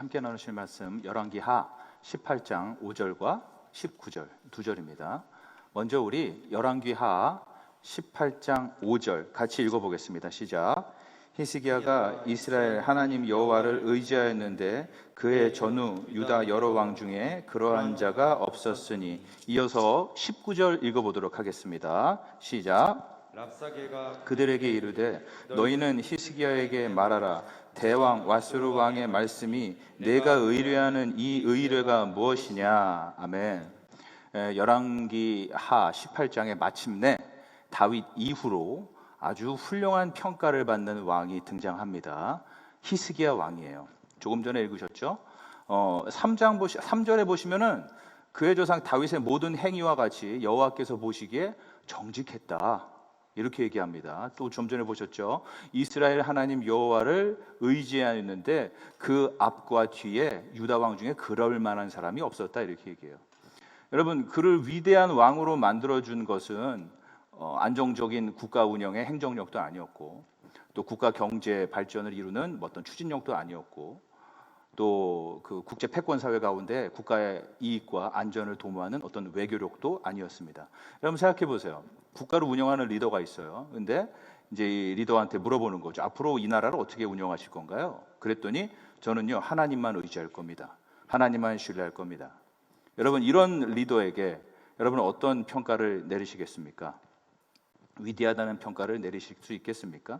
함께 나누실 말씀 열왕기하 18장 5절과 19절 두 절입니다. 먼저 우리 열왕기하 18장 5절 같이 읽어보겠습니다. 시작. 히스기야가 이스라엘 하나님 여호와를 의지하였는데 그의 전후 유다 여러 왕 중에 그러한 자가 없었으니. 이어서 19절 읽어보도록 하겠습니다. 시작. 랍사게가 그들에게 이르되 너희는 히스기야에게 말하라. 대왕 왓수르 왕의 말씀이 내가 의뢰하는 이 의뢰가 무엇이냐. 아멘. 열왕기하 18장에 마침내 다윗 이후로 아주 훌륭한 평가를 받는 왕이 등장합니다. 히스기야 왕이에요. 조금 전에 읽으셨죠? 3절에 보시면은 그의 조상 다윗의 모든 행위와 같이 여호와께서 보시기에 정직했다, 이렇게 얘기합니다. 또 좀 전에 보셨죠? 이스라엘 하나님 여호와를 의지하였는데 그 앞과 뒤에 유다 왕 중에 그럴 만한 사람이 없었다, 이렇게 얘기해요. 여러분, 그를 위대한 왕으로 만들어준 것은 안정적인 국가 운영의 행정력도 아니었고, 또 국가 경제 발전을 이루는 어떤 추진력도 아니었고, 또 그 국제 패권 사회 가운데 국가의 이익과 안전을 도모하는 어떤 외교력도 아니었습니다. 여러분 생각해 보세요. 국가를 운영하는 리더가 있어요. 근데 이제 이 리더한테 물어보는 거죠. 앞으로 이 나라를 어떻게 운영하실 건가요? 그랬더니 저는요, 하나님만 의지할 겁니다. 하나님만 신뢰할 겁니다. 여러분, 이런 리더에게 여러분은 어떤 평가를 내리시겠습니까? 위대하다는 평가를 내리실 수 있겠습니까?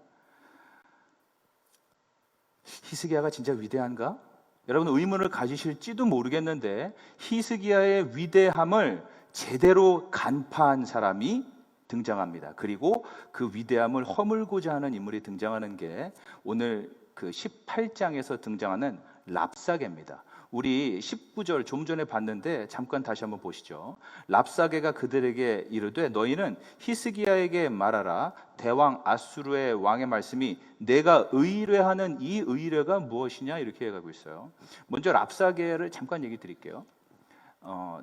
히스기야가 진짜 위대한가? 여러분 의문을 가지실지도 모르겠는데 히스기야의 위대함을 제대로 간파한 사람이 등장합니다. 그리고 그 위대함을 허물고자 하는 인물이 등장하는 게 오늘 그 18장에서 등장하는 랍사게입니다. 우리 19절 좀 전에 봤는데 잠깐 다시 한번 보시죠. 랍사게가 그들에게 이르되 너희는 히스기야에게 말하라. 대왕 아수르의 왕의 말씀이 내가 의뢰하는 이 의뢰가 무엇이냐, 이렇게 해가고 있어요. 먼저 랍사게를 잠깐 얘기 드릴게요.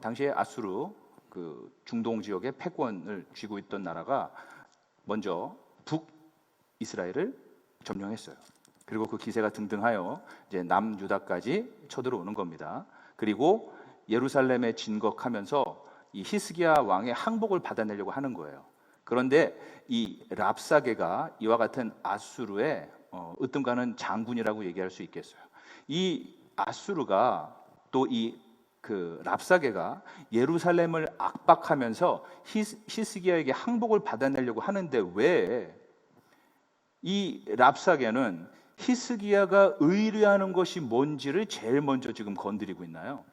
당시에 아수르 그 중동 지역의 패권을 쥐고 있던 나라가 먼저 북이스라엘을 점령했어요. 그리고 그 기세가 등등하여 이제 남유다까지 쳐들어오는 겁니다. 그리고 예루살렘에 진격하면서 이 히스기야 왕의 항복을 받아내려고 하는 거예요. 그런데 이 랍사게가 이와 같은 아수르의 으뜸가는 장군이라고 얘기할 수 있겠어요. 이 아수르가 또 그 랍사게가 예루살렘을 압박하면서 히스기야에게 항복을 받아내려고 하는데 왜 이 랍사게는 히스기야가 의뢰하는 것이 뭔지를 제일 먼저 지금 건드리고 있나요?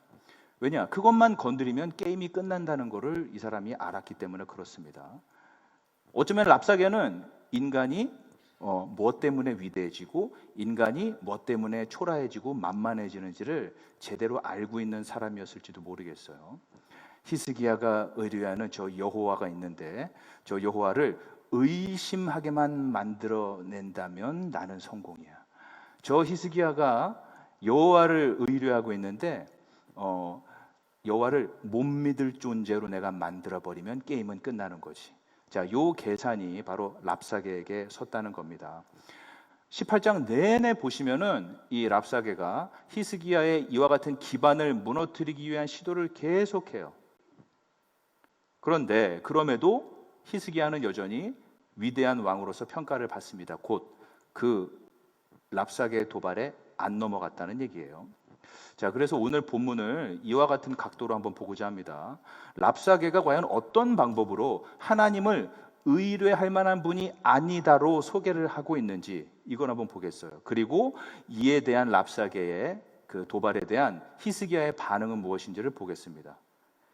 왜냐? 그것만 건드리면 게임이 끝난다는 것을 이 사람이 알았기 때문에 그렇습니다. 어쩌면 랍사게는 인간이 무엇 때문에 위대해지고 인간이 무엇 때문에 초라해지고 만만해지는지를 제대로 알고 있는 사람이었을지도 모르겠어요. 히스기야가 의뢰하는 저 여호와가 있는데 저 여호와를 의심하게만 만들어낸다면 나는 성공이야. 저 히스기야가 여호와를 의뢰하고 있는데 여호와를 못 믿을 존재로 내가 만들어버리면 게임은 끝나는 거지. 자, 요 계산이 바로 랍사게에게 섰다는 겁니다. 18장 내내 보시면은 이 랍사게가 히스기야의 이와 같은 기반을 무너뜨리기 위한 시도를 계속해요. 그런데 그럼에도 히스기야는 여전히 위대한 왕으로서 평가를 받습니다. 곧 그 랍사게의 도발에 안 넘어갔다는 얘기예요. 자, 그래서 오늘 본문을 이와 같은 각도로 한번 보고자 합니다. 랍사게가 과연 어떤 방법으로 하나님을 의뢰할 만한 분이 아니다로 소개를 하고 있는지 이걸 한번 보겠어요. 그리고 이에 대한 랍사게의 그 도발에 대한 히스기야의 반응은 무엇인지를 보겠습니다.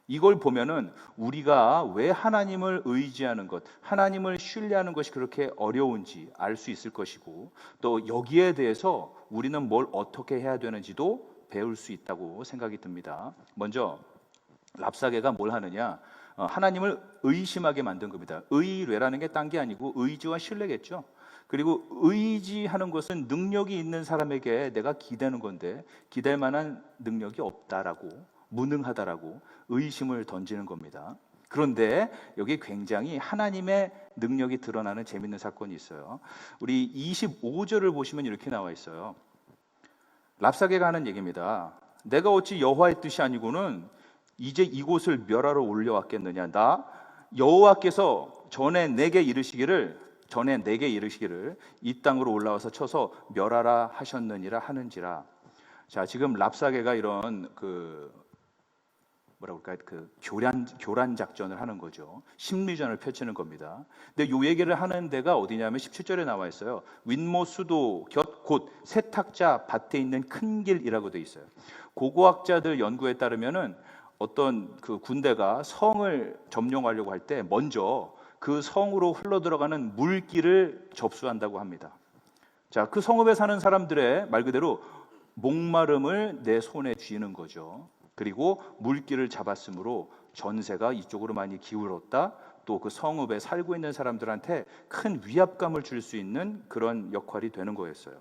이걸 보면은 우리가 왜 하나님을 의지하는 것, 하나님을 신뢰하는 것이 그렇게 어려운지 알 수 있을 것이고, 또 여기에 대해서 우리는 뭘 어떻게 해야 되는지도 배울 수 있다고 생각이 듭니다. 먼저 랍사게가 뭘 하느냐? 하나님을 의심하게 만든 겁니다. 의뢰라는 게 딴 게 아니고 의지와 신뢰겠죠. 그리고 의지하는 것은 능력이 있는 사람에게 내가 기대는 건데 기댈 만한 능력이 없다라고, 무능하다라고 의심을 던지는 겁니다. 그런데 여기 굉장히 하나님의 능력이 드러나는 재밌는 사건이 있어요. 우리 25절을 보시면 이렇게 나와 있어요. 랍사게가 하는 얘기입니다. 내가 어찌 여호와의 뜻이 아니고는 이제 이곳을 멸하러 올려왔겠느냐. 나 여호와께서 전에 내게 이르시기를 이 땅으로 올라와서 쳐서 멸하라 하셨느니라 하는지라. 자, 지금 랍사게가 이런 교란 작전을 하는 거죠. 심리전을 펼치는 겁니다. 근데 요 얘기를 하는 데가 어디냐면 17절에 나와 있어요. 윗모 수도 곁 곧 세탁자 밭에 있는 큰 길이라고 돼 있어요. 고고학자들 연구에 따르면은 어떤 그 군대가 성을 점령하려고 할 때 먼저 그 성으로 흘러 들어가는 물길을 접수한다고 합니다. 자, 그 성읍에 사는 사람들의 말 그대로 목마름을 내 손에 쥐는 거죠. 그리고 물길을 잡았으므로 전세가 이쪽으로 많이 기울었다. 또 그 성읍에 살고 있는 사람들한테 큰 위압감을 줄 수 있는 그런 역할이 되는 거였어요.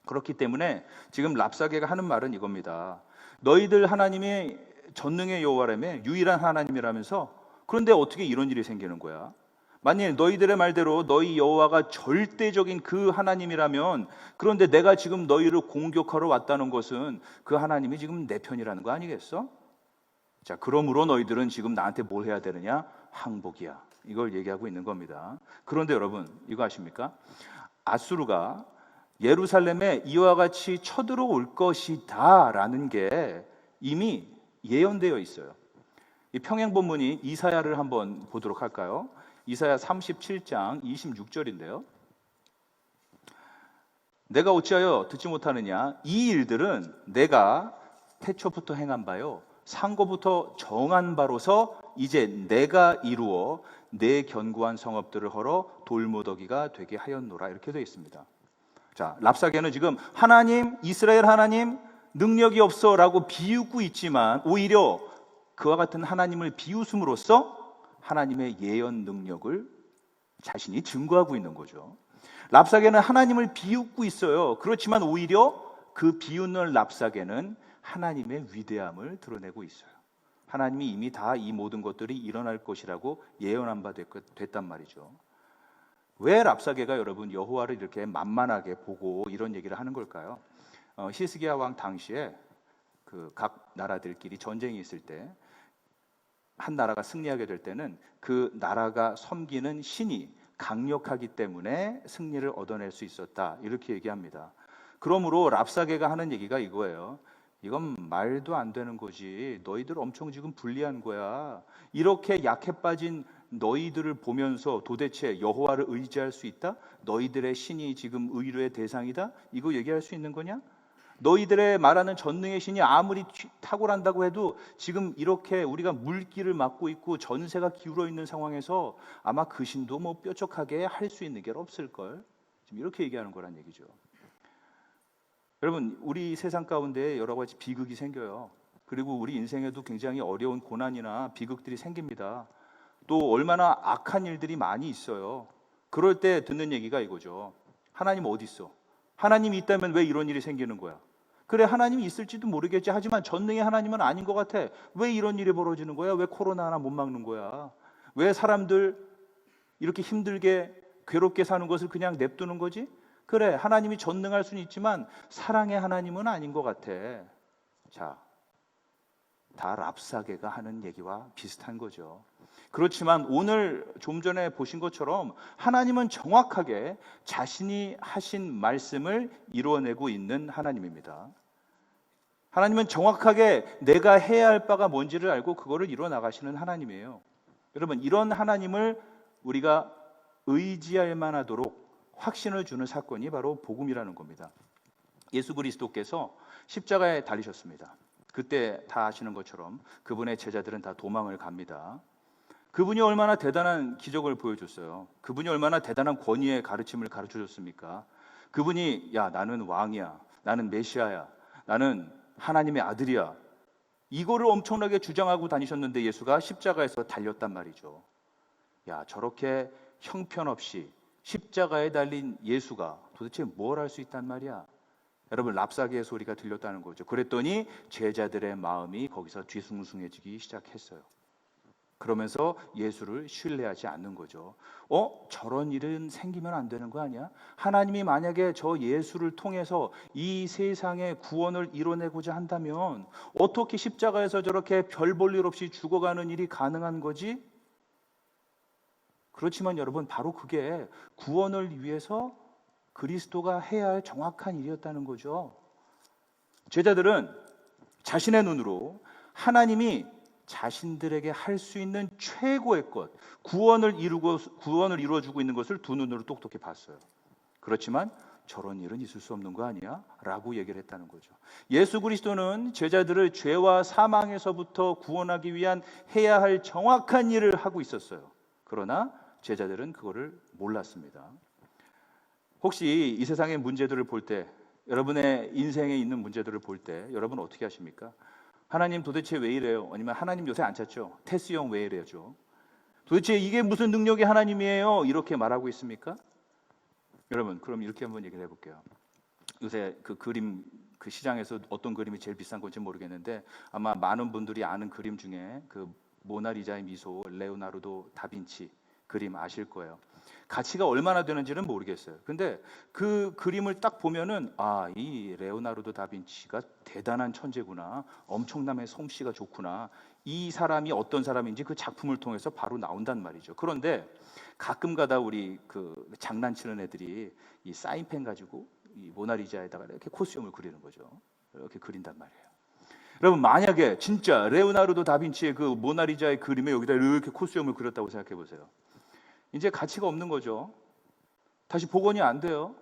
그렇기 때문에 지금 랍사게가 하는 말은 이겁니다. 너희들 하나님이 전능의 여호와라며 유일한 하나님이라면서 그런데 어떻게 이런 일이 생기는 거야? 만일 너희들의 말대로 너희 여호와가 절대적인 그 하나님이라면 그런데 내가 지금 너희를 공격하러 왔다는 것은 그 하나님이 지금 내 편이라는 거 아니겠어? 자, 그러므로 너희들은 지금 나한테 뭘 해야 되느냐? 항복이야. 이걸 얘기하고 있는 겁니다. 그런데 여러분 이거 아십니까? 아수르가 예루살렘에 이와 같이 쳐들어올 것이다 라는 게 이미 예언되어 있어요. 이 평행본문이 이사야를 한번 보도록 할까요? 이사야 37장 26절인데요. 내가 어찌하여 듣지 못하느냐? 이 일들은 내가 태초부터 행한 바요 상고부터 정한 바로서 이제 내가 이루어 내 견고한 성읍들을 헐어 돌무더기가 되게 하였노라. 이렇게 되어 있습니다. 자, 랍사게는 지금 하나님, 이스라엘 하나님 능력이 없어라고 비웃고 있지만 오히려 그와 같은 하나님을 비웃음으로써 하나님의 예언 능력을 자신이 증거하고 있는 거죠. 랍사게는 하나님을 비웃고 있어요. 그렇지만 오히려 그 비웃는 랍사게는 하나님의 위대함을 드러내고 있어요. 하나님이 이미 다 이 모든 것들이 일어날 것이라고 예언한 바 됐단 말이죠. 왜 랍사게가 여러분 여호와를 이렇게 만만하게 보고 이런 얘기를 하는 걸까요? 히스기야 왕 당시에 그 각 나라들끼리 전쟁이 있을 때 한 나라가 승리하게 될 때는 그 나라가 섬기는 신이 강력하기 때문에 승리를 얻어낼 수 있었다. 이렇게 얘기합니다. 그러므로 랍사게가 하는 얘기가 이거예요. 이건 말도 안 되는 거지. 너희들 엄청 지금 불리한 거야. 이렇게 약해 빠진 너희들을 보면서 도대체 여호와를 의지할 수 있다? 너희들의 신이 지금 의뢰의 대상이다? 이거 얘기할 수 있는 거냐? 너희들의 말하는 전능의 신이 아무리 탁월한다고 해도 지금 이렇게 우리가 물길을 막고 있고 전세가 기울어 있는 상황에서 아마 그 신도 뭐 뾰족하게 할 수 있는 게 없을걸. 지금 이렇게 얘기하는 거란 얘기죠. 여러분, 우리 세상 가운데 여러 가지 비극이 생겨요. 그리고 우리 인생에도 굉장히 어려운 고난이나 비극들이 생깁니다. 또 얼마나 악한 일들이 많이 있어요. 그럴 때 듣는 얘기가 이거죠. 하나님 어디 있어? 하나님이 있다면 왜 이런 일이 생기는 거야? 그래, 하나님이 있을지도 모르겠지. 하지만 전능의 하나님은 아닌 것 같아. 왜 이런 일이 벌어지는 거야? 왜 코로나 하나 못 막는 거야? 왜 사람들 이렇게 힘들게 괴롭게 사는 것을 그냥 냅두는 거지? 그래, 하나님이 전능할 수는 있지만 사랑의 하나님은 아닌 것 같아. 자, 다 랍사게가 하는 얘기와 비슷한 거죠. 그렇지만 오늘 좀 전에 보신 것처럼 하나님은 정확하게 자신이 하신 말씀을 이루어내고 있는 하나님입니다. 하나님은 정확하게 내가 해야 할 바가 뭔지를 알고 그거를 이루어 나가시는 하나님이에요. 여러분, 이런 하나님을 우리가 의지할 만하도록 확신을 주는 사건이 바로 복음이라는 겁니다. 예수 그리스도께서 십자가에 달리셨습니다. 그때 다 아시는 것처럼 그분의 제자들은 다 도망을 갑니다. 그분이 얼마나 대단한 기적을 보여줬어요. 그분이 얼마나 대단한 권위의 가르침을 가르쳐줬습니까? 그분이 야, 나는 왕이야, 나는 메시아야, 나는 하나님의 아들이야, 이거를 엄청나게 주장하고 다니셨는데 예수가 십자가에서 달렸단 말이죠. 야, 저렇게 형편없이 십자가에 달린 예수가 도대체 뭘 할 수 있단 말이야? 여러분, 랍사게의 소리가 들렸다는 거죠. 그랬더니 제자들의 마음이 거기서 뒤숭숭해지기 시작했어요. 그러면서 예수를 신뢰하지 않는 거죠. 저런 일은 생기면 안 되는 거 아니야? 하나님이 만약에 저 예수를 통해서 이 세상의 구원을 이뤄내고자 한다면 어떻게 십자가에서 저렇게 별 볼 일 없이 죽어가는 일이 가능한 거지? 그렇지만 여러분, 바로 그게 구원을 위해서 그리스도가 해야 할 정확한 일이었다는 거죠. 제자들은 자신의 눈으로 하나님이 자신들에게 할 수 있는 최고의 것, 구원을 이루어주고 있는 것을 두 눈으로 똑똑히 봤어요. 그렇지만 저런 일은 있을 수 없는 거 아니야? 라고 얘기를 했다는 거죠. 예수 그리스도는 제자들을 죄와 사망에서부터 구원하기 위한 해야 할 정확한 일을 하고 있었어요. 그러나 제자들은 그거를 몰랐습니다. 혹시 이 세상의 문제들을 볼 때, 여러분의 인생에 있는 문제들을 볼 때 여러분 어떻게 하십니까? 하나님 도대체 왜 이래요? 아니면 하나님 요새 안 찾죠? 테스 형 왜 이래죠? 도대체 이게 무슨 능력의 하나님이에요? 이렇게 말하고 있습니까? 여러분, 그럼 이렇게 한번 얘기를 해볼게요. 요새 그 그림, 그 시장에서 어떤 그림이 제일 비싼 건지 모르겠는데 아마 많은 분들이 아는 그림 중에 그 모나리자의 미소, 레오나르도 다빈치 그림 아실 거예요. 가치가 얼마나 되는지는 모르겠어요. 근데 그 그림을 딱 보면은 이 레오나르도 다빈치가 대단한 천재구나. 엄청남의 솜씨가 좋구나. 이 사람이 어떤 사람인지 그 작품을 통해서 바로 나온단 말이죠. 그런데 가끔가다 우리 그 장난치는 애들이 이 사인펜 가지고 이 모나리자에다가 이렇게 코스염을 그리는 거죠. 이렇게 그린단 말이에요. 여러분, 만약에 진짜 레오나르도 다빈치의 그 모나리자의 그림에 여기다 이렇게 코스염을 그렸다고 생각해 보세요. 이제 가치가 없는 거죠. 다시 복원이 안 돼요.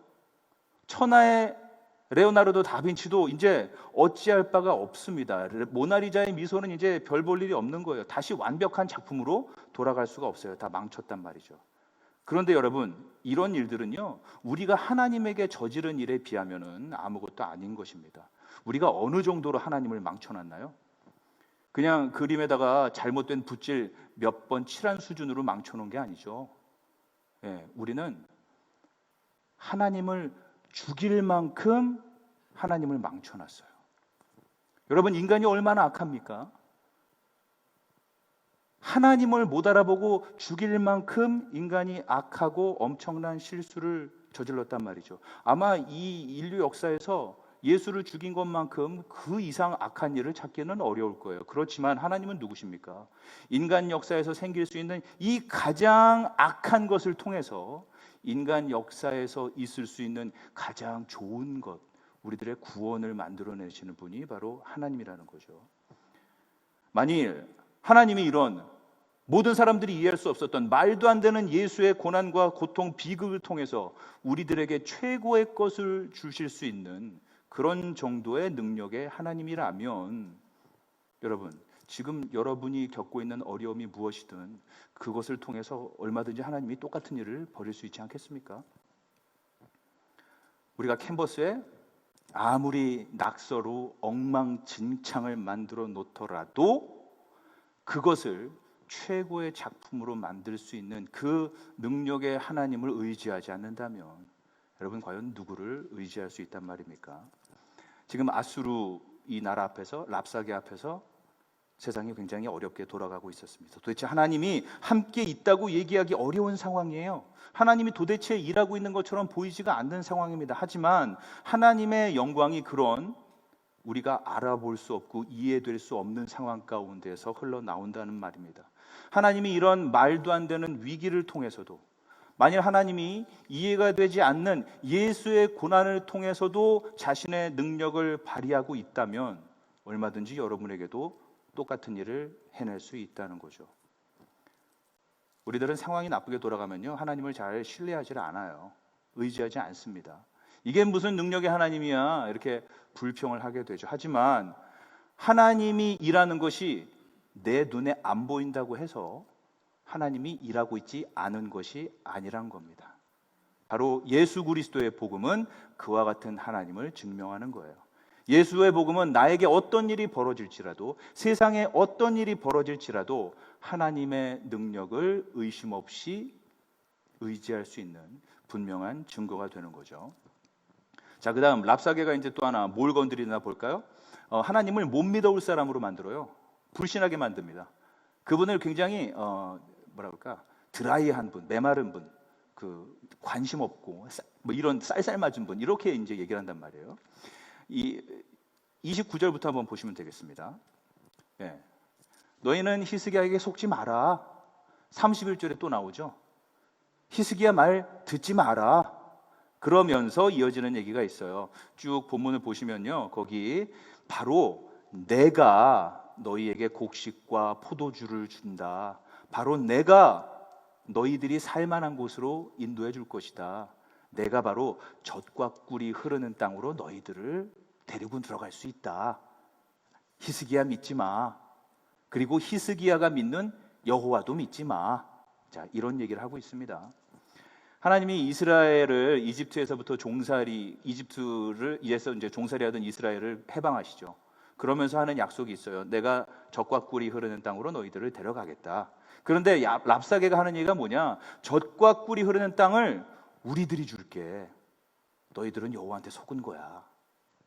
천하의 레오나르도 다빈치도 이제 어찌할 바가 없습니다. 모나리자의 미소는 이제 별 볼 일이 없는 거예요. 다시 완벽한 작품으로 돌아갈 수가 없어요. 다 망쳤단 말이죠. 그런데 여러분, 이런 일들은요, 우리가 하나님에게 저지른 일에 비하면은 아무것도 아닌 것입니다. 우리가 어느 정도로 하나님을 망쳐놨나요? 그냥 그림에다가 잘못된 붓질 몇 번 칠한 수준으로 망쳐놓은 게 아니죠. 우리는 하나님을 죽일 만큼 하나님을 망쳐놨어요. 여러분, 인간이 얼마나 악합니까? 하나님을 못 알아보고 죽일 만큼 인간이 악하고 엄청난 실수를 저질렀단 말이죠. 아마 이 인류 역사에서 예수를 죽인 것만큼 그 이상 악한 일을 찾기는 어려울 거예요. 그렇지만 하나님은 누구십니까? 인간 역사에서 생길 수 있는 이 가장 악한 것을 통해서 인간 역사에서 있을 수 있는 가장 좋은 것, 우리들의 구원을 만들어내시는 분이 바로 하나님이라는 거죠. 만일 하나님이 이런 모든 사람들이 이해할 수 없었던 말도 안 되는 예수의 고난과 고통, 비극을 통해서 우리들에게 최고의 것을 주실 수 있는 그런 정도의 능력의 하나님이라면, 여러분, 지금 여러분이 겪고 있는 어려움이 무엇이든 그것을 통해서 얼마든지 하나님이 똑같은 일을 벌일 수 있지 않겠습니까? 우리가 캔버스에 아무리 낙서로 엉망진창을 만들어 놓더라도 그것을 최고의 작품으로 만들 수 있는 그 능력의 하나님을 의지하지 않는다면 여러분, 과연 누구를 의지할 수 있단 말입니까? 지금 아수르 이 나라 앞에서, 랍사게 앞에서 세상이 굉장히 어렵게 돌아가고 있었습니다. 도대체 하나님이 함께 있다고 얘기하기 어려운 상황이에요. 하나님이 도대체 일하고 있는 것처럼 보이지가 않는 상황입니다. 하지만 하나님의 영광이 그런 우리가 알아볼 수 없고 이해될 수 없는 상황 가운데서 흘러나온다는 말입니다. 하나님이 이런 말도 안 되는 위기를 통해서도, 만일 하나님이 이해가 되지 않는 예수의 고난을 통해서도 자신의 능력을 발휘하고 있다면 얼마든지 여러분에게도 똑같은 일을 해낼 수 있다는 거죠. 우리들은 상황이 나쁘게 돌아가면요, 하나님을 잘 신뢰하지 않아요. 의지하지 않습니다. 이게 무슨 능력의 하나님이야, 이렇게 불평을 하게 되죠. 하지만 하나님이 일하는 것이 내 눈에 안 보인다고 해서 하나님이 일하고 있지 않은 것이 아니란 겁니다. 바로 예수 그리스도의 복음은 그와 같은 하나님을 증명하는 거예요. 예수의 복음은 나에게 어떤 일이 벌어질지라도, 세상에 어떤 일이 벌어질지라도 하나님의 능력을 의심 없이 의지할 수 있는 분명한 증거가 되는 거죠. 자, 그 다음 랍사게가 이제 또 하나 뭘 건드리나 볼까요? 하나님을 못 믿어올 사람으로 만들어요. 불신하게 만듭니다. 그분을 굉장히 뭐라 그럴까, 드라이한 분, 메마른 분, 그 관심 없고 뭐 이런 쌀쌀맞은 분, 이렇게 이제 얘기를 한단 말이에요. 이 29절부터 한번 보시면 되겠습니다. 예. 너희는 히스기야에게 속지 마라. 31절에 또 나오죠. 히스기야 말 듣지 마라. 그러면서 이어지는 얘기가 있어요. 쭉 본문을 보시면요, 거기 바로 내가 너희에게 곡식과 포도주를 준다. 바로 내가 너희들이 살만한 곳으로 인도해 줄 것이다. 내가 바로 젖과 꿀이 흐르는 땅으로 너희들을 데리고 들어갈 수 있다. 히스기야 믿지 마. 그리고 히스기야가 믿는 여호와도 믿지 마. 자, 이런 얘기를 하고 있습니다. 하나님이 이스라엘을 이집트에서부터 이집트에서 이제 종살이하던 이스라엘을 해방하시죠. 그러면서 하는 약속이 있어요. 내가 젖과 꿀이 흐르는 땅으로 너희들을 데려가겠다. 그런데 랍사게가 하는 얘기가 뭐냐? 젖과 꿀이 흐르는 땅을 우리들이 줄게. 너희들은 여호와한테 속은 거야.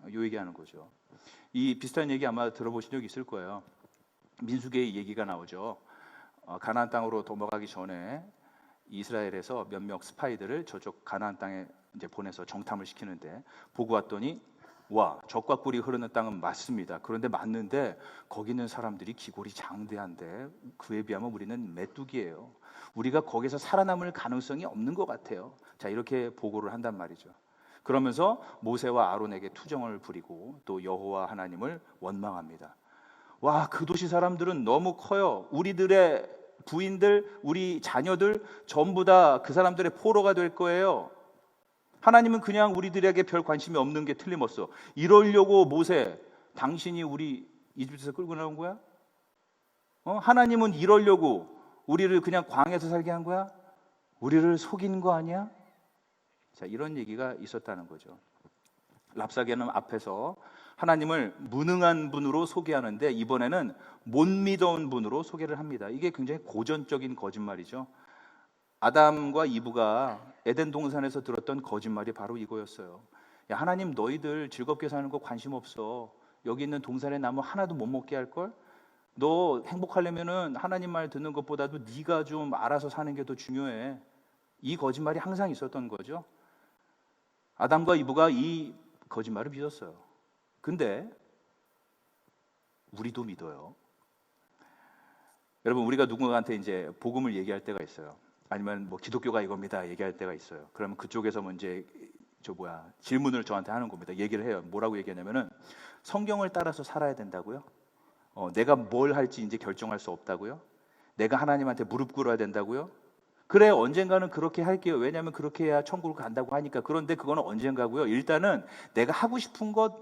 이 얘기하는 거죠. 이 비슷한 얘기 아마 들어보신 적 있을 거예요. 민수기의 얘기가 나오죠. 가나안 땅으로 넘어가기 전에 이스라엘에서 몇몇 스파이들을 저쪽 가나안 땅에 이제 보내서 정탐을 시키는데, 보고 왔더니 와, 젖과 꿀이 흐르는 땅은 맞습니다. 그런데 맞는데 거기 있는 사람들이 기골이 장대한데 그에 비하면 우리는 메뚜기예요. 우리가 거기서 살아남을 가능성이 없는 것 같아요. 자, 이렇게 보고를 한단 말이죠. 그러면서 모세와 아론에게 투정을 부리고 또 여호와 하나님을 원망합니다. 와, 그 도시 사람들은 너무 커요. 우리들의 부인들, 우리 자녀들 전부 다 그 사람들의 포로가 될 거예요. 하나님은 그냥 우리들에게 별 관심이 없는 게 틀림없어. 이러려고 모세, 당신이 우리 이집트에서 끌고 나온 거야? 하나님은 이러려고 우리를 그냥 광야에서 살게 한 거야? 우리를 속인 거 아니야? 자, 이런 얘기가 있었다는 거죠. 랍사게는 앞에서 하나님을 무능한 분으로 소개하는데 이번에는 못 믿어온 분으로 소개를 합니다. 이게 굉장히 고전적인 거짓말이죠. 아담과 이브가 에덴 동산에서 들었던 거짓말이 바로 이거였어요. 야, 하나님 너희들 즐겁게 사는 거 관심 없어. 여기 있는 동산의 나무 하나도 못 먹게 할걸? 너 행복하려면은 하나님 말 듣는 것보다도 네가 좀 알아서 사는 게 더 중요해. 이 거짓말이 항상 있었던 거죠. 아담과 이브가 이 거짓말을 믿었어요. 근데 우리도 믿어요. 여러분, 우리가 누군가한테 이제 복음을 얘기할 때가 있어요. 아니면 뭐 기독교가 이겁니다 얘기할 때가 있어요. 그러면 그쪽에서 이제 질문을 저한테 하는 겁니다. 얘기를 해요. 뭐라고 얘기하냐면은 성경을 따라서 살아야 된다고요? 내가 뭘 할지 이제 결정할 수 없다고요? 내가 하나님한테 무릎 꿇어야 된다고요? 그래, 언젠가는 그렇게 할게요. 왜냐하면 그렇게 해야 천국을 간다고 하니까. 그런데 그거는 언젠가고요. 일단은 내가 하고 싶은 것,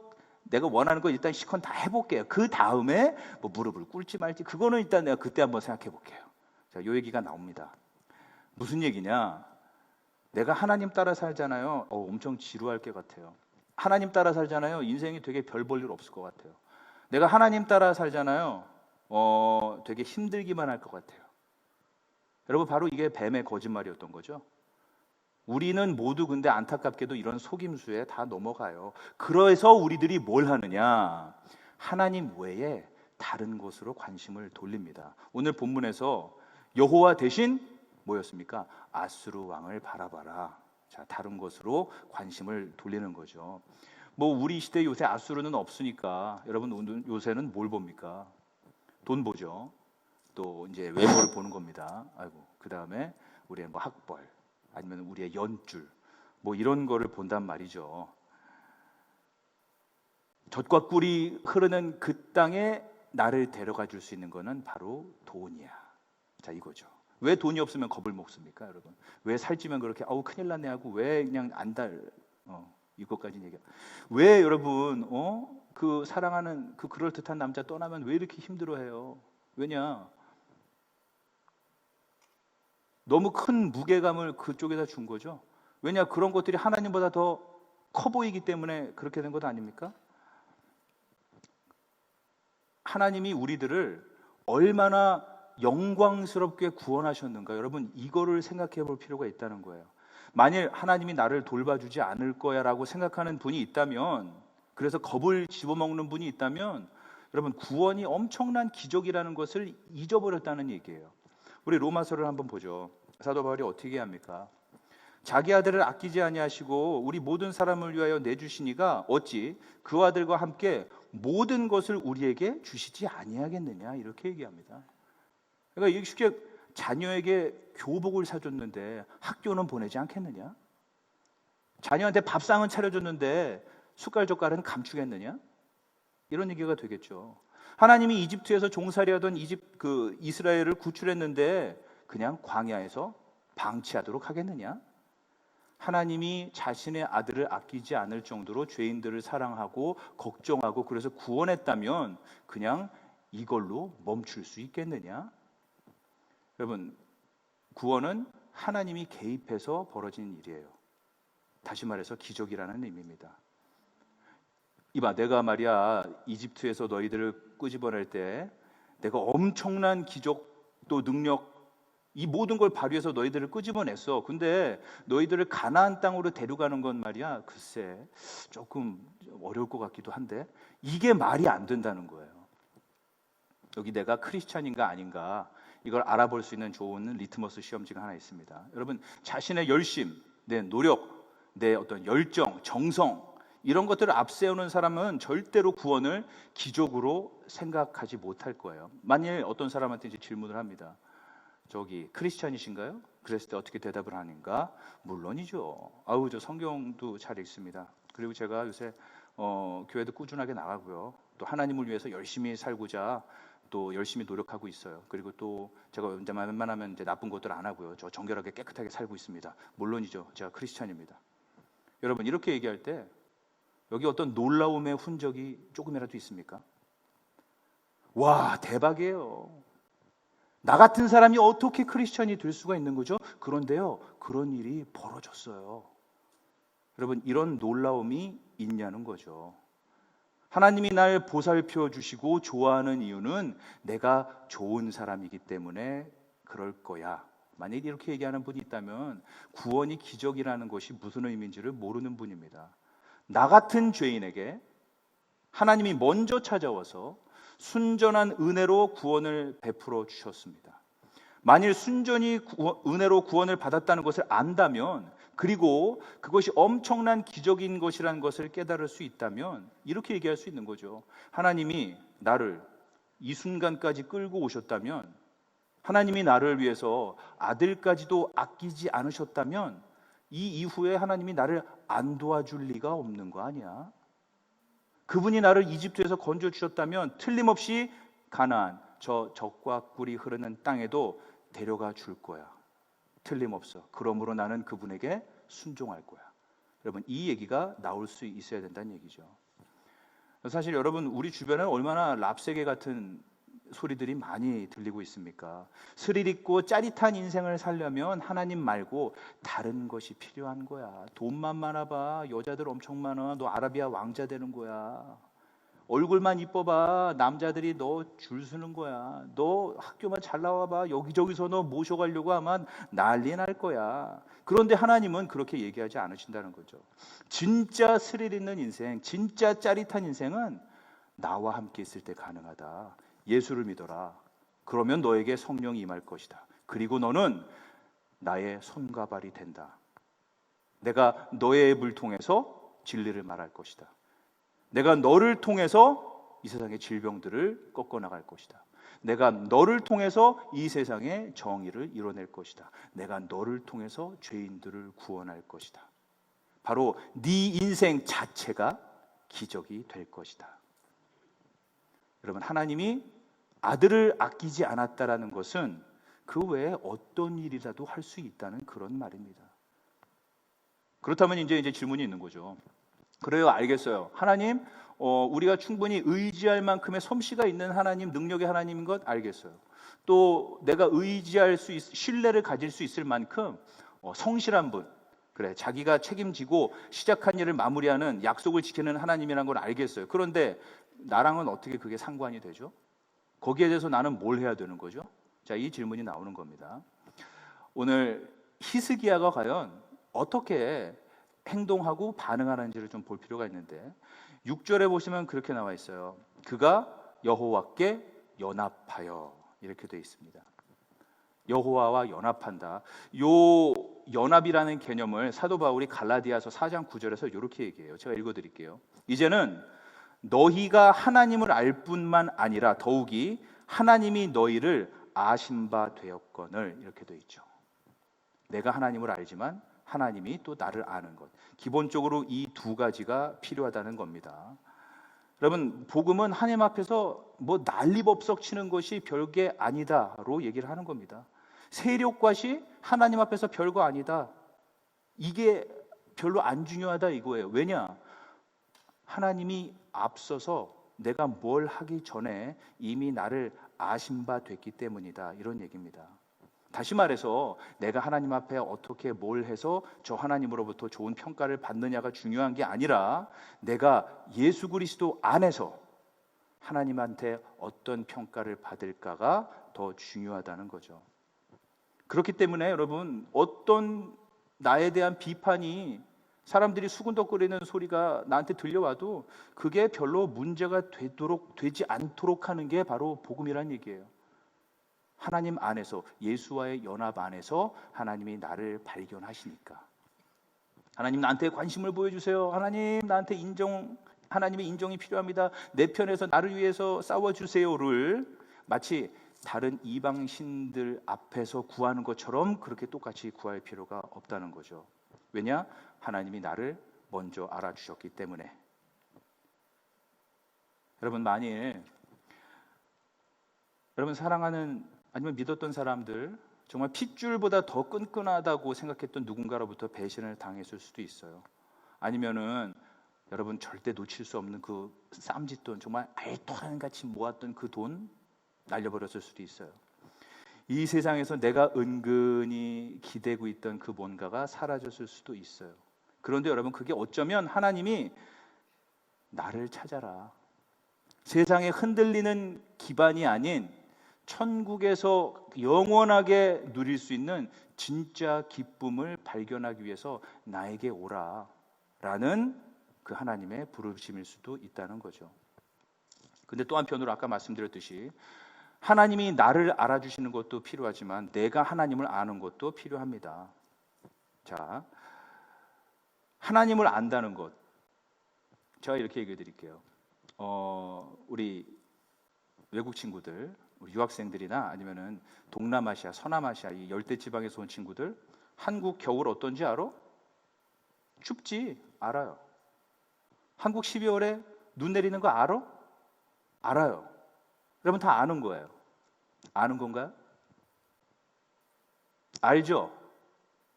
내가 원하는 거 일단 시컨 다 해볼게요. 그 다음에 뭐 무릎을 꿇지 말지, 그거는 일단 내가 그때 한번 생각해 볼게요. 자, 요 얘기가 나옵니다. 무슨 얘기냐? 내가 하나님 따라 살잖아요. 엄청 지루할 것 같아요. 하나님 따라 살잖아요. 인생이 되게 별 볼 일 없을 것 같아요. 내가 하나님 따라 살잖아요. 되게 힘들기만 할 것 같아요. 여러분, 바로 이게 뱀의 거짓말이었던 거죠. 우리는 모두 근데 안타깝게도 이런 속임수에 다 넘어가요. 그래서 우리들이 뭘 하느냐? 하나님 외에 다른 곳으로 관심을 돌립니다. 오늘 본문에서 여호와 대신 뭐였습니까? 아수르 왕을 바라봐라. 자, 다른 곳으로 관심을 돌리는 거죠. 뭐 우리 시대 요새 아수르는 없으니까 여러분 요새는 뭘 봅니까? 돈 보죠. 또 이제 외모를 보는 겁니다. 아이고, 그 다음에 우리의 뭐 학벌, 아니면 우리의 연줄, 뭐 이런 거를 본단 말이죠. 젖과 꿀이 흐르는 그 땅에 나를 데려가 줄 수 있는 거는 바로 돈이야. 자, 이거죠. 왜 돈이 없으면 겁을 먹습니까, 여러분? 왜 살찌면 그렇게 큰일 났네 하고 왜 그냥 이것까지 얘기해. 왜 여러분 그 사랑하는 그 그럴듯한 남자 떠나면 왜 이렇게 힘들어해요? 왜냐? 너무 큰 무게감을 그쪽에다 준 거죠. 왜냐? 그런 것들이 하나님보다 더 커 보이기 때문에 그렇게 된 것 아닙니까? 하나님이 우리들을 얼마나 영광스럽게 구원하셨는가, 여러분, 이거를 생각해 볼 필요가 있다는 거예요. 만일 하나님이 나를 돌봐주지 않을 거야 라고 생각하는 분이 있다면, 그래서 겁을 집어먹는 분이 있다면, 여러분, 구원이 엄청난 기적이라는 것을 잊어버렸다는 얘기예요. 우리 로마서를 한번 보죠. 사도 바울이 어떻게 합니까? 자기 아들을 아끼지 아니하시고 우리 모든 사람을 위하여 내주시니가 어찌 그 아들과 함께 모든 것을 우리에게 주시지 아니하겠느냐, 이렇게 얘기합니다. 그러니까 쉽게 자녀에게 교복을 사줬는데 학교는 보내지 않겠느냐? 자녀한테 밥상은 차려줬는데 숟갈젓갈은 감추겠느냐? 이런 얘기가 되겠죠. 하나님이 이집트에서 종살이하던 이스라엘을 구출했는데 그냥 광야에서 방치하도록 하겠느냐? 하나님이 자신의 아들을 아끼지 않을 정도로 죄인들을 사랑하고 걱정하고 그래서 구원했다면 그냥 이걸로 멈출 수 있겠느냐? 여러분, 구원은 하나님이 개입해서 벌어진 일이에요. 다시 말해서 기적이라는 의미입니다. 이봐, 내가 말이야 이집트에서 너희들을 끄집어낼 때 내가 엄청난 기적 또 능력 이 모든 걸 발휘해서 너희들을 끄집어냈어. 근데 너희들을 가나안 땅으로 데려가는 건 말이야 글쎄 조금 어려울 것 같기도 한데 이게 말이 안 된다는 거예요. 여기 내가 크리스찬인가 아닌가 이걸 알아볼 수 있는 좋은 리트머스 시험지가 하나 있습니다. 여러분, 자신의 열심, 내 노력, 내 어떤 열정, 정성 이런 것들을 앞세우는 사람은 절대로 구원을 기적으로 생각하지 못할 거예요. 만일 어떤 사람한테 이제 질문을 합니다. 저기 크리스찬이신가요? 그랬을 때 어떻게 대답을 하는가? 물론이죠. 아우, 저 성경도 잘 읽습니다. 그리고 제가 요새 교회도 꾸준하게 나가고요. 또 하나님을 위해서 열심히 살고자 또 열심히 노력하고 있어요. 그리고 또 제가 이제 웬만하면 이제 나쁜 것들 안 하고요. 저 정결하게 깨끗하게 살고 있습니다. 물론이죠. 제가 크리스찬입니다. 여러분, 이렇게 얘기할 때 여기 어떤 놀라움의 흔적이 조금이라도 있습니까? 와, 대박이에요. 나 같은 사람이 어떻게 크리스천이 될 수가 있는 거죠? 그런데요, 그런 일이 벌어졌어요. 여러분, 이런 놀라움이 있냐는 거죠. 하나님이 날 보살펴 주시고 좋아하는 이유는 내가 좋은 사람이기 때문에 그럴 거야. 만약 이렇게 얘기하는 분이 있다면 구원이 기적이라는 것이 무슨 의미인지를 모르는 분입니다. 나 같은 죄인에게 하나님이 먼저 찾아와서 순전한 은혜로 구원을 베풀어 주셨습니다. 만일 순전히 은혜로 구원을 받았다는 것을 안다면, 그리고 그것이 엄청난 기적인 것이라는 것을 깨달을 수 있다면 이렇게 얘기할 수 있는 거죠. 하나님이 나를 이 순간까지 끌고 오셨다면, 하나님이 나를 위해서 아들까지도 아끼지 않으셨다면 이 이후에 하나님이 나를 안 도와줄 리가 없는 거 아니야? 그분이 나를 이집트에서 건져주셨다면 틀림없이 가나안, 저 젖과 꿀이 흐르는 땅에도 데려가 줄 거야. 틀림없어. 그러므로 나는 그분에게 순종할 거야. 여러분, 이 얘기가 나올 수 있어야 된다는 얘기죠. 사실 여러분, 우리 주변에 얼마나 랍세계 같은 소리들이 많이 들리고 있습니까? 스릴 있고 짜릿한 인생을 살려면 하나님 말고 다른 것이 필요한 거야. 돈만 많아봐. 여자들 엄청 많아. 너 아라비아 왕자 되는 거야. 얼굴만 이뻐봐. 남자들이 너 줄 서는 거야. 너 학교만 잘 나와봐. 여기저기서 너 모셔가려고 하면 난리 날 거야. 그런데 하나님은 그렇게 얘기하지 않으신다는 거죠. 진짜 스릴 있는 인생, 진짜 짜릿한 인생은 나와 함께 있을 때 가능하다. 예수를 믿어라. 그러면 너에게 성령이 임할 것이다. 그리고 너는 나의 손과 발이 된다. 내가 너의 입을 통해서 진리를 말할 것이다. 내가 너를 통해서 이 세상의 질병들을 꺾어나갈 것이다. 내가 너를 통해서 이 세상의 정의를 이뤄낼 것이다. 내가 너를 통해서 죄인들을 구원할 것이다. 바로 네 인생 자체가 기적이 될 것이다. 여러분, 하나님이 아들을 아끼지 않았다라는 것은 그 외에 어떤 일이라도 할 수 있다는 그런 말입니다. 그렇다면 이제 질문이 있는 거죠. 그래요, 알겠어요. 하나님, 우리가 충분히 의지할 만큼의 솜씨가 있는 하나님, 능력의 하나님인 것 알겠어요. 또 내가 의지할 수 신뢰를 가질 수 있을 만큼 성실한 분, 그래, 자기가 책임지고 시작한 일을 마무리하는 약속을 지키는 하나님이라는 걸 알겠어요. 그런데 나랑은 어떻게 그게 상관이 되죠? 거기에 대해서 나는 뭘 해야 되는 거죠? 자, 이 질문이 나오는 겁니다. 오늘 히스기야가 과연 어떻게 행동하고 반응하는지를 좀 볼 필요가 있는데 6절에 보시면 그렇게 나와 있어요. 그가 여호와께 연합하여, 이렇게 되어 있습니다. 여호와와 연합한다. 요 연합이라는 개념을 사도 바울이 갈라디아서 4장 9절에서 이렇게 얘기해요. 제가 읽어드릴게요. 이제는 너희가 하나님을 알 뿐만 아니라 더욱이 하나님이 너희를 아신 바 되었거늘, 이렇게 되어 있죠. 내가 하나님을 알지만 하나님이 또 나를 아는 것. 기본적으로 이 두 가지가 필요하다는 겁니다. 여러분, 복음은 하나님 앞에서 뭐 난리법석 치는 것이 별게 아니다로 얘기를 하는 겁니다. 세력과시 하나님 앞에서 별거 아니다, 이게 별로 안 중요하다 이거예요. 왜냐? 하나님이 앞서서 내가 뭘 하기 전에 이미 나를 아신 바 됐기 때문이다, 이런 얘기입니다. 다시 말해서 내가 하나님 앞에 어떻게 뭘 해서 저 하나님으로부터 좋은 평가를 받느냐가 중요한 게 아니라 내가 예수 그리스도 안에서 하나님한테 어떤 평가를 받을까가 더 중요하다는 거죠. 그렇기 때문에 여러분, 어떤 나에 대한 비판이, 사람들이 수군덕거리는 소리가 나한테 들려와도 그게 별로 문제가 되지 않도록 하는 게 바로 복음이란 얘기예요. 하나님 안에서, 예수와의 연합 안에서 하나님이 나를 발견하시니까. 하나님 나한테 관심을 보여주세요. 하나님 나한테 하나님의 인정이 필요합니다. 내 편에서 나를 위해서 싸워주세요를 마치 다른 이방신들 앞에서 구하는 것처럼 그렇게 똑같이 구할 필요가 없다는 거죠. 왜냐? 하나님이 나를 먼저 알아주셨기 때문에. 여러분, 만일 여러분 사랑하는 아니면 믿었던 사람들, 정말 핏줄보다 더 끈끈하다고 생각했던 누군가로부터 배신을 당했을 수도 있어요. 아니면은 여러분 절대 놓칠 수 없는 그 쌈짓돈, 정말 알토란 같이 모았던 그 돈 날려버렸을 수도 있어요. 이 세상에서 내가 은근히 기대고 있던 그 뭔가가 사라졌을 수도 있어요. 그런데 여러분, 그게 어쩌면 하나님이 나를 찾아라, 세상에 흔들리는 기반이 아닌 천국에서 영원하게 누릴 수 있는 진짜 기쁨을 발견하기 위해서 나에게 오라 라는 그 하나님의 부르심일 수도 있다는 거죠. 근데 또 한편으로 아까 말씀드렸듯이 하나님이 나를 알아주시는 것도 필요하지만 내가 하나님을 아는 것도 필요합니다. 자, 하나님을 안다는 것, 제가 이렇게 얘기해 드릴게요. 우리 외국 친구들, 우리 유학생들이나 아니면은 동남아시아, 서남아시아 이 열대 지방에서 온 친구들, 한국 겨울 어떤지 알아? 춥지? 알아요. 한국 12월에 눈 내리는 거 알아? 알아요. 여러분 다 아는 거예요. 아는 건가요? 알죠?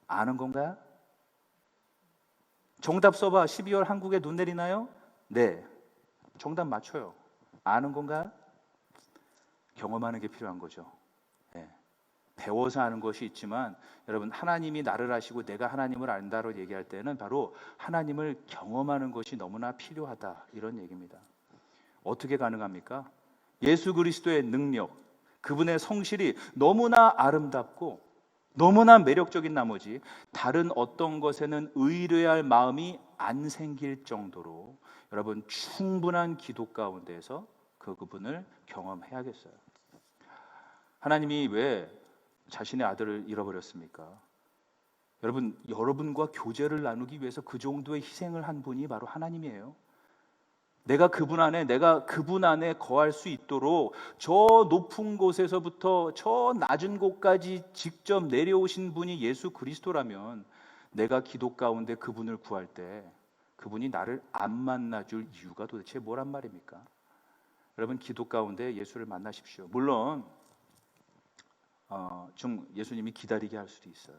아는 건가요? 정답 써봐. 12월 한국에 눈 내리나요? 네. 정답 맞춰요. 아는 건가요? 경험하는 게 필요한 거죠. 네. 배워서 아는 것이 있지만 여러분, 하나님이 나를 아시고 내가 하나님을 안다로 얘기할 때는 바로 하나님을 경험하는 것이 너무나 필요하다, 이런 얘기입니다. 어떻게 가능합니까? 예수 그리스도의 능력, 그분의 성실이 너무나 아름답고 너무나 매력적인 나머지 다른 어떤 것에는 의뢰할 마음이 안 생길 정도로 여러분 충분한 기도 가운데에서 그분을 경험해야겠어요. 하나님이 왜 자신의 아들을 잃어버렸습니까? 여러분과 교제를 나누기 위해서 그 정도의 희생을 한 분이 바로 하나님이에요. 내가 그분 안에 거할 수 있도록 저 높은 곳에서부터 저 낮은 곳까지 직접 내려오신 분이 예수 그리스도라면 내가 기도 가운데 그분을 구할 때 그분이 나를 안 만나줄 이유가 도대체 뭐란 말입니까? 여러분, 기도 가운데 예수를 만나십시오. 물론 좀 예수님이 기다리게 할 수도 있어요.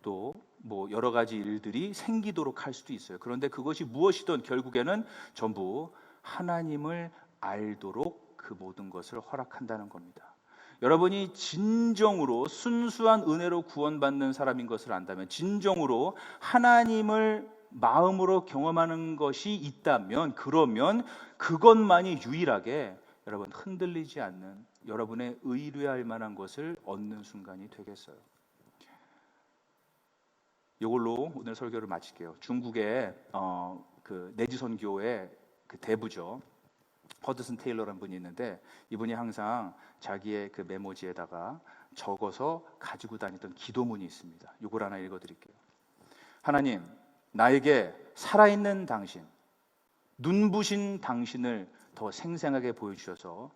또 뭐 여러 가지 일들이 생기도록 할 수도 있어요. 그런데 그것이 무엇이든 결국에는 전부 하나님을 알도록 그 모든 것을 허락한다는 겁니다. 여러분이 진정으로 순수한 은혜로 구원받는 사람인 것을 안다면, 진정으로 하나님을 마음으로 경험하는 것이 있다면, 그러면 그것만이 유일하게 여러분 흔들리지 않는, 여러분의 의뢰할 만한 것을 얻는 순간이 되겠어요. 이걸로 오늘 설교를 마칠게요. 중국의 그 내지선교의 그 대부죠. 허드슨 테일러라는 분이 있는데 이분이 항상 자기의 그 메모지에다가 적어서 가지고 다니던 기도문이 있습니다. 이걸 하나 읽어드릴게요. 하나님, 나에게 살아있는 당신, 눈부신 당신을 더 생생하게 보여주셔서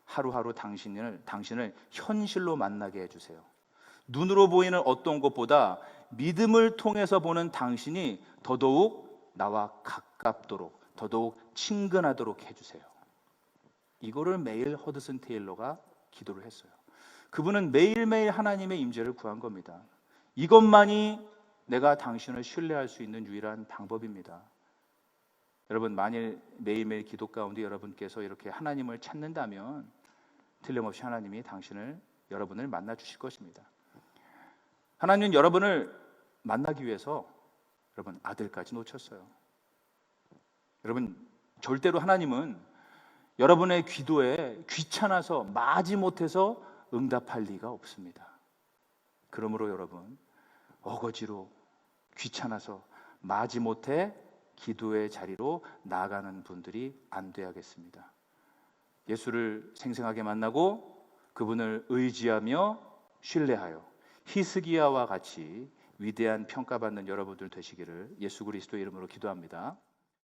하루하루 당신을 현실로 만나게 해주세요. 눈으로 보이는 어떤 것보다 믿음을 통해서 보는 당신이 더더욱 나와 가깝도록, 더더욱 친근하도록 해주세요. 이거를 매일 허드슨 테일러가 기도를 했어요. 그분은 매일매일 하나님의 임재를 구한 겁니다. 이것만이 내가 당신을 신뢰할 수 있는 유일한 방법입니다. 여러분, 만일 매일매일 기도 가운데 여러분께서 이렇게 하나님을 찾는다면 틀림없이 하나님이 여러분을 만나 주실 것입니다. 하나님은 여러분을 만나기 위해서 여러분 아들까지 놓쳤어요. 여러분, 절대로 하나님은 여러분의 기도에 귀찮아서 마지못해서 응답할 리가 없습니다. 그러므로 여러분, 어거지로 귀찮아서 마지못해 기도의 자리로 나아가는 분들이 안 돼야겠습니다. 예수를 생생하게 만나고 그분을 의지하며 신뢰하여 히스기야와 같이 위대한 평가받는 여러분들 되시기를 예수 그리스도의 이름으로 기도합니다.